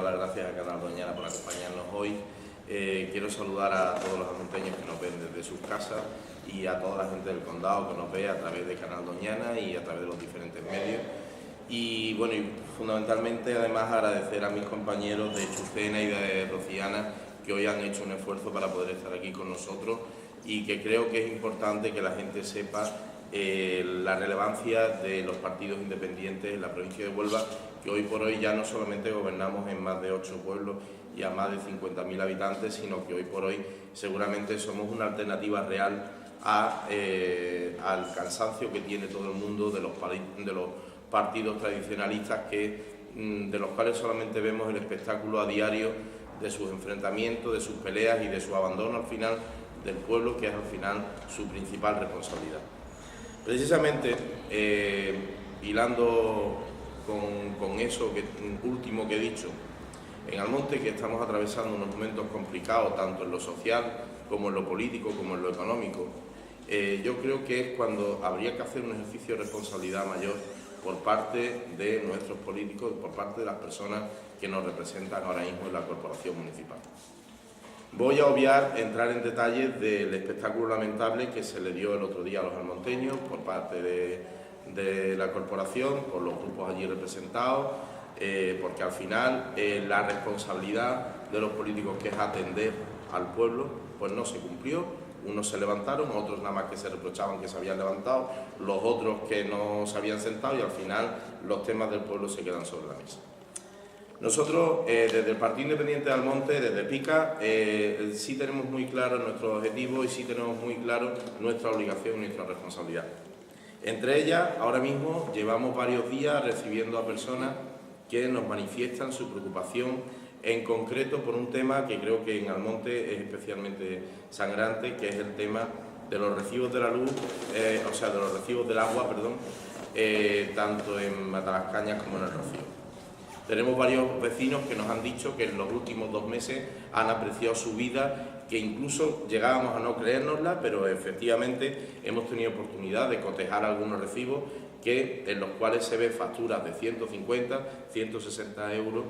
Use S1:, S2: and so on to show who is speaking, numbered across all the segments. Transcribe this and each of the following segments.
S1: dar las gracias a Canal Doñana por acompañarnos hoy. Quiero saludar a todos los almonteños que nos ven desde sus casas y a toda la gente del condado que nos ve a través de Canal Doñana y a través de los diferentes medios. Y bueno, y fundamentalmente además agradecer a mis compañeros de Chucena y de Rociana que hoy han hecho un esfuerzo para poder estar aquí con nosotros y que creo que es importante que la gente sepa la relevancia de los partidos independientes en la provincia de Huelva, que hoy por hoy ya no solamente gobernamos en más de 8 pueblos y a más de 50.000 habitantes, sino que hoy por hoy seguramente somos una alternativa real al cansancio que tiene todo el mundo de los partidos tradicionalistas de los cuales solamente vemos el espectáculo a diario de sus enfrentamientos, de sus peleas y de su abandono al final del pueblo, que es al final su principal responsabilidad. Precisamente, hilando con eso último que he dicho, en Almonte, que estamos atravesando unos momentos complicados, tanto en lo social como en lo político, como en lo económico, yo creo que es cuando habría que hacer un ejercicio de responsabilidad mayor por parte de nuestros políticos, por parte de las personas que nos representan ahora mismo en la corporación municipal. Voy a obviar entrar en detalles del espectáculo lamentable que se le dio el otro día a los almonteños por parte de la corporación, por los grupos allí representados, porque al final la responsabilidad de los políticos, que es atender al pueblo, pues no se cumplió. Unos se levantaron, otros nada más que se reprochaban que se habían levantado, los otros que no se habían sentado, y al final los temas del pueblo se quedan sobre la mesa. Nosotros, desde el Partido Independiente de Almonte, desde PICA, sí tenemos muy claro nuestros objetivos y sí tenemos muy claro nuestra obligación y nuestra responsabilidad. Entre ellas, ahora mismo llevamos varios días recibiendo a personas que nos manifiestan su preocupación, en concreto por un tema que creo que en Almonte es especialmente sangrante, que es el tema de los recibos de la luz, de los recibos del agua, perdón, tanto en Matalascañas como en el Rocío. Tenemos varios vecinos que nos han dicho que en los últimos 2 meses han apreciado su vida, que incluso llegábamos a no creérnosla, pero efectivamente hemos tenido oportunidad de cotejar algunos recibos en los cuales se ven facturas de 150, 160 euros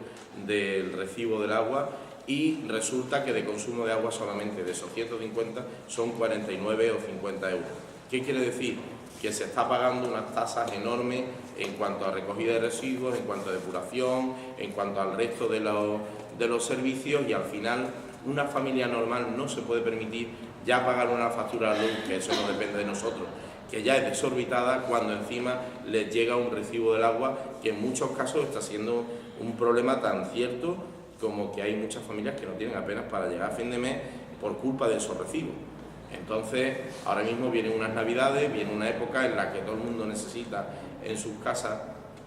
S1: del recibo del agua, y resulta que de consumo de agua solamente de esos 150 son 49 o 50 euros. ¿Qué quiere decir? Que se está pagando unas tasas enormes en cuanto a recogida de residuos, en cuanto a depuración, en cuanto al resto de los servicios, y al final una familia normal no se puede permitir ya pagar una factura de luz, que eso no depende de nosotros, que ya es desorbitada, cuando encima les llega un recibo del agua que en muchos casos está siendo un problema tan cierto como que hay muchas familias que no tienen apenas para llegar a fin de mes por culpa de esos recibos. Entonces, ahora mismo vienen unas navidades, viene una época en la que todo el mundo necesita en sus casas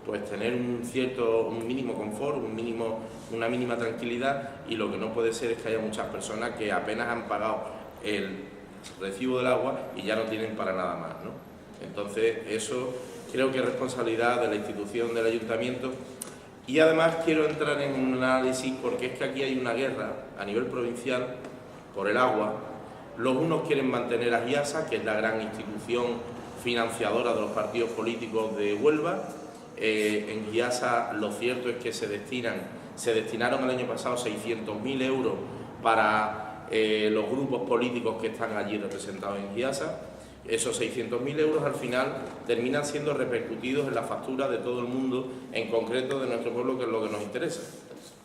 S1: pues tener un mínimo confort, una mínima tranquilidad, y lo que no puede ser es que haya muchas personas que apenas han pagado el recibo del agua y ya no tienen para nada más, ¿no? Entonces, eso creo que es responsabilidad de la institución del ayuntamiento. Y además quiero entrar en un análisis, porque es que aquí hay una guerra a nivel provincial por el agua. Los unos quieren mantener a Giasa, que es la gran institución financiadora de los partidos políticos de Huelva. En Giasa lo cierto es que se destinaron el año pasado 600.000 euros para los grupos políticos que están allí representados en Giasa. Esos 600.000 euros al final terminan siendo repercutidos en la factura de todo el mundo, en concreto de nuestro pueblo, que es lo que nos interesa.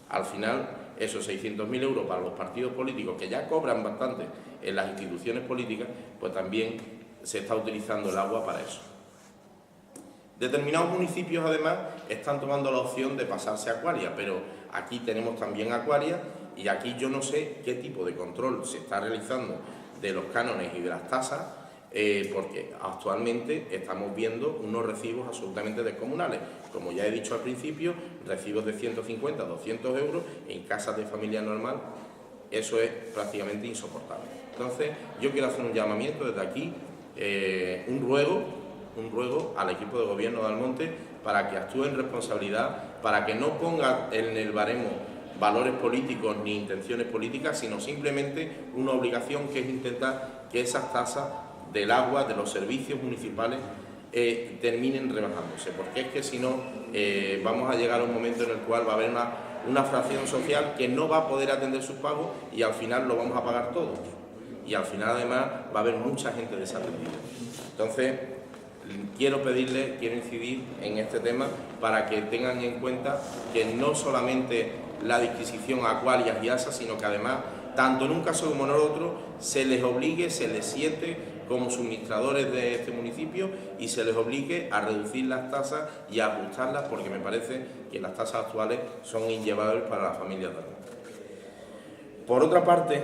S1: Al final, esos 600.000 euros para los partidos políticos, que ya cobran bastante en las instituciones políticas, pues también se está utilizando el agua para eso. Determinados municipios, además, están tomando la opción de pasarse a Aquaria, pero aquí tenemos también Aquaria, y aquí yo no sé qué tipo de control se está realizando de los cánones y de las tasas, porque actualmente estamos viendo unos recibos absolutamente descomunales. Como ya he dicho al principio, recibos de 150, 200 euros en casas de familia normal, eso es prácticamente insoportable. Entonces, yo quiero hacer un llamamiento desde aquí, un ruego al equipo de gobierno de Almonte para que actúe en responsabilidad, para que no ponga en el baremo valores políticos ni intenciones políticas, sino simplemente una obligación, que es intentar que esas tasas del agua, de los servicios municipales, terminen rebajándose, porque es que si no vamos a llegar a un momento en el cual va a haber una una fracción social que no va a poder atender sus pagos y al final lo vamos a pagar todos. Y al final además va a haber mucha gente desatendida. Entonces, quiero incidir en este tema para que tengan en cuenta que no solamente la disquisición a Aquarias y ASA, sino que además, tanto en un caso como en el otro, se les obligue, se les siente como suministradores de este municipio y se les obligue a reducir las tasas y a ajustarlas, porque me parece que las tasas actuales son inllevables para las familias de Almonte. Por otra parte,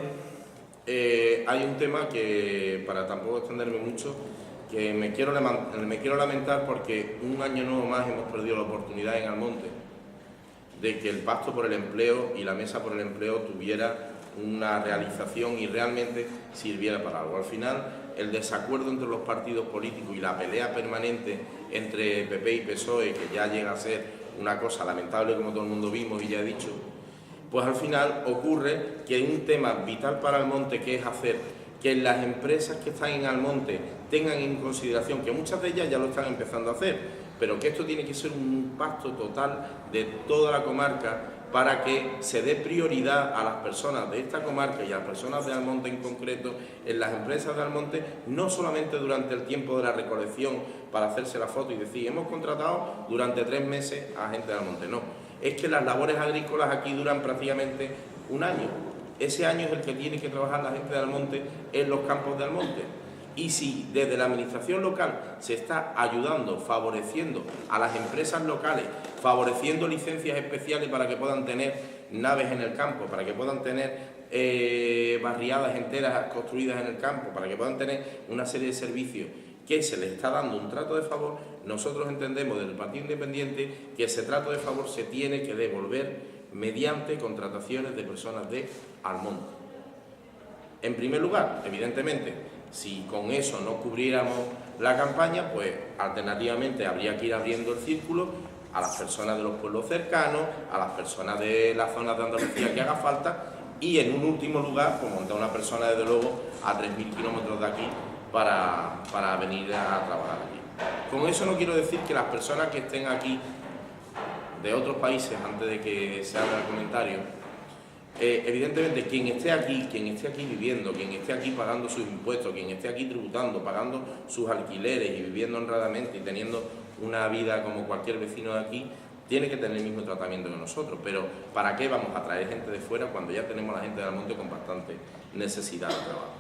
S1: hay un tema que, para tampoco extenderme mucho, que me quiero lamentar porque un año nuevo más hemos perdido la oportunidad en Almonte de que el Pacto por el Empleo y la Mesa por el Empleo tuviera una realización y realmente sirviera para algo. Al final, el desacuerdo entre los partidos políticos y la pelea permanente entre PP y PSOE, que ya llega a ser una cosa lamentable como todo el mundo vimos y ya he dicho, pues al final ocurre que un tema vital para Almonte, que es hacer que las empresas que están en Almonte tengan en consideración, que muchas de ellas ya lo están empezando a hacer, pero que esto tiene que ser un pacto total de toda la comarca para que se dé prioridad a las personas de esta comarca y a las personas de Almonte en concreto, en las empresas de Almonte, no solamente durante el tiempo de la recolección para hacerse la foto y decir, hemos contratado durante 3 meses a gente de Almonte, no. Es que las labores agrícolas aquí duran prácticamente un año. Ese año es el que tiene que trabajar la gente de Almonte en los campos de Almonte. Y si desde la administración local se está ayudando, favoreciendo a las empresas locales, favoreciendo licencias especiales para que puedan tener naves en el campo, para que puedan tener barriadas enteras construidas en el campo, para que puedan tener una serie de servicios que se les está dando un trato de favor, nosotros entendemos desde el Partido Independiente que ese trato de favor se tiene que devolver mediante contrataciones de personas de Almonte. En primer lugar, evidentemente, si con eso no cubriéramos la campaña, pues alternativamente habría que ir abriendo el círculo a las personas de los pueblos cercanos, a las personas de las zonas de Andalucía que haga falta y en un último lugar, pues montar una persona desde luego a 3.000 kilómetros de aquí para venir a trabajar aquí. Con eso no quiero decir que las personas que estén aquí de otros países, antes de que se haga el comentario, evidentemente quien esté aquí viviendo, quien esté aquí pagando sus impuestos, quien esté aquí tributando, pagando sus alquileres y viviendo honradamente y teniendo una vida como cualquier vecino de aquí, tiene que tener el mismo tratamiento que nosotros. Pero ¿para qué vamos a traer gente de fuera cuando ya tenemos a la gente de Almonte con bastante necesidad de trabajo?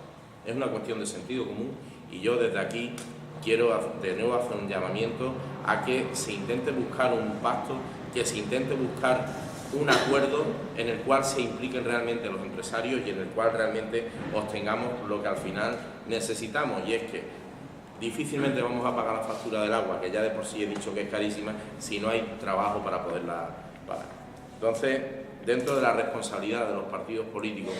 S1: Es una cuestión de sentido común y yo desde aquí quiero de nuevo hacer un llamamiento a que se intente buscar un pacto, que se intente buscar un acuerdo en el cual se impliquen realmente los empresarios y en el cual realmente obtengamos lo que al final necesitamos, y es que difícilmente vamos a pagar la factura del agua, que ya de por sí he dicho que es carísima, si no hay trabajo para poderla pagar. Entonces, dentro de la responsabilidad de los partidos políticos,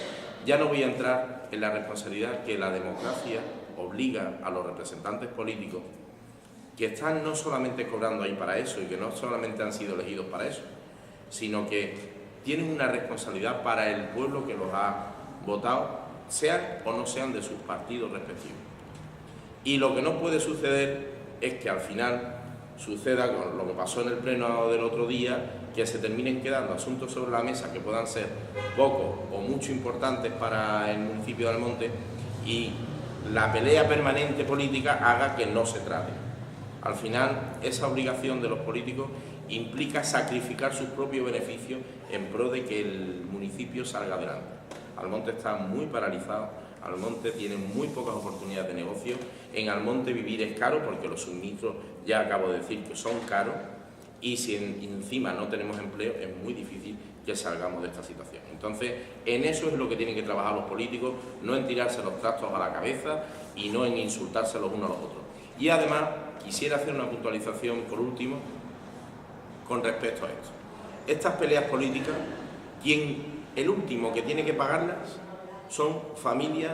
S1: ya no voy a entrar en la responsabilidad que la democracia obliga a los representantes políticos, que están no solamente cobrando ahí para eso y que no solamente han sido elegidos para eso, sino que tienen una responsabilidad para el pueblo que los ha votado, sean o no sean de sus partidos respectivos. Y lo que no puede suceder es que al final suceda con lo que pasó en el pleno del otro día, que se terminen quedando asuntos sobre la mesa que puedan ser poco o mucho importantes para el municipio de Almonte y la pelea permanente política haga que no se trate. Al final, esa obligación de los políticos implica sacrificar sus propios beneficios en pro de que el municipio salga adelante. Almonte está muy paralizado, Almonte tiene muy pocas oportunidades de negocio, en Almonte vivir es caro porque los suministros, ya acabo de decir, que son caros, y si encima no tenemos empleo es muy difícil que salgamos de esta situación. Entonces, en eso es lo que tienen que trabajar los políticos, no en tirarse los trastos a la cabeza y no en insultarse los unos a los otros. Y además, quisiera hacer una puntualización, por último, con respecto a esto. Estas peleas políticas, el último que tiene que pagarlas son familias,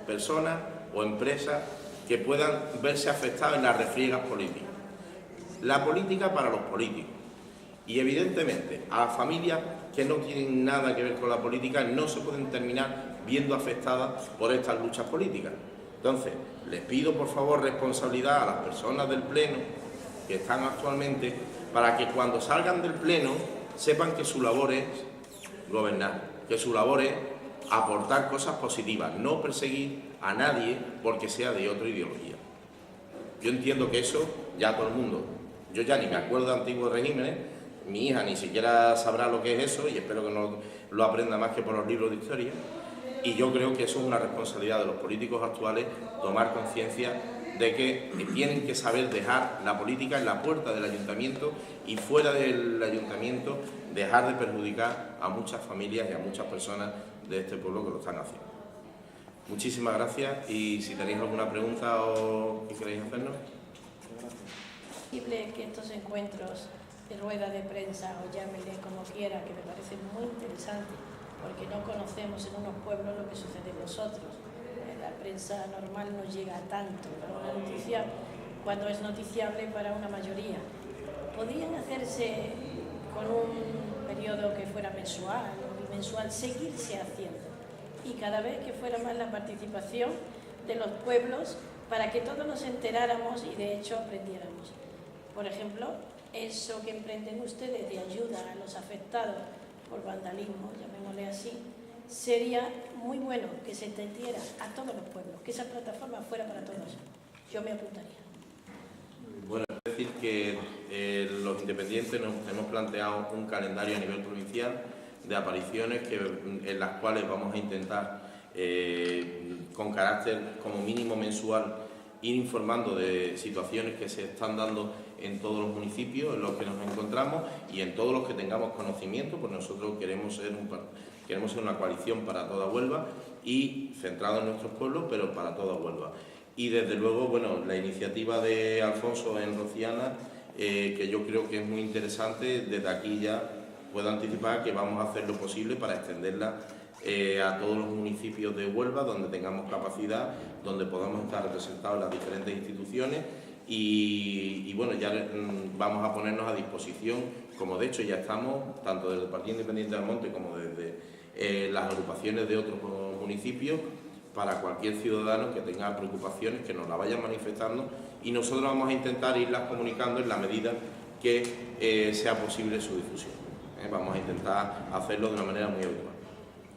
S1: personas o empresas que puedan verse afectadas en las refriegas políticas. La política para los políticos. Y evidentemente a las familias que no tienen nada que ver con la política no se pueden terminar viendo afectadas por estas luchas políticas. Entonces, les pido por favor responsabilidad a las personas del Pleno que están actualmente para que cuando salgan del Pleno sepan que su labor es gobernar, que su labor es aportar cosas positivas, no perseguir a nadie porque sea de otra ideología. Yo entiendo que eso ya todo el mundo, yo ya ni me acuerdo de antiguos regímenes, mi hija ni siquiera sabrá lo que es eso y espero que no lo aprenda más que por los libros de historia, y yo creo que eso es una responsabilidad de los políticos actuales, tomar conciencia de que tienen que saber dejar la política en la puerta del ayuntamiento y fuera del ayuntamiento dejar de perjudicar a muchas familias y a muchas personas de este pueblo que lo están haciendo. Muchísimas gracias y si tenéis alguna pregunta o que queréis hacernos.
S2: Es posible que estos encuentros de rueda de prensa, o llámenle como quiera, que me parece muy interesante, porque no conocemos en unos pueblos lo que sucede en los otros. La prensa normal no llega a tanto para una noticia cuando es noticiable para una mayoría. ¿Podrían hacerse con un periodo que fuera mensual o bimensual, seguirse haciendo? Y cada vez que fuera más la participación de los pueblos para que todos nos enteráramos y de hecho aprendiéramos. Por ejemplo, eso que emprenden ustedes de ayuda a los afectados por vandalismo, llamémosle así, sería muy bueno que se extendiera a todos los pueblos, que esa plataforma fuera para todos. Yo me apuntaría.
S1: Bueno, es decir que los independientes nos hemos planteado un calendario a nivel provincial de apariciones en las cuales vamos a intentar, con carácter como mínimo mensual, ir informando de situaciones que se están dando en todos los municipios en los que nos encontramos y en todos los que tengamos conocimiento, pues nosotros queremos ser una coalición para toda Huelva y centrado en nuestros pueblos, pero para toda Huelva. Y desde luego, bueno, la iniciativa de Alfonso en Rociana, que yo creo que es muy interesante, desde aquí ya puedo anticipar que vamos a hacer lo posible para extenderla a todos los municipios de Huelva, donde tengamos capacidad, donde podamos estar representados las diferentes instituciones y bueno, ya vamos a ponernos a disposición, como de hecho ya estamos, tanto desde el Partido Independiente de Almonte como desde las agrupaciones de otros municipios, para cualquier ciudadano que tenga preocupaciones, que nos la vayan manifestando y nosotros vamos a intentar irlas comunicando en la medida que sea posible su difusión. Vamos a intentar hacerlo de una manera muy habitual.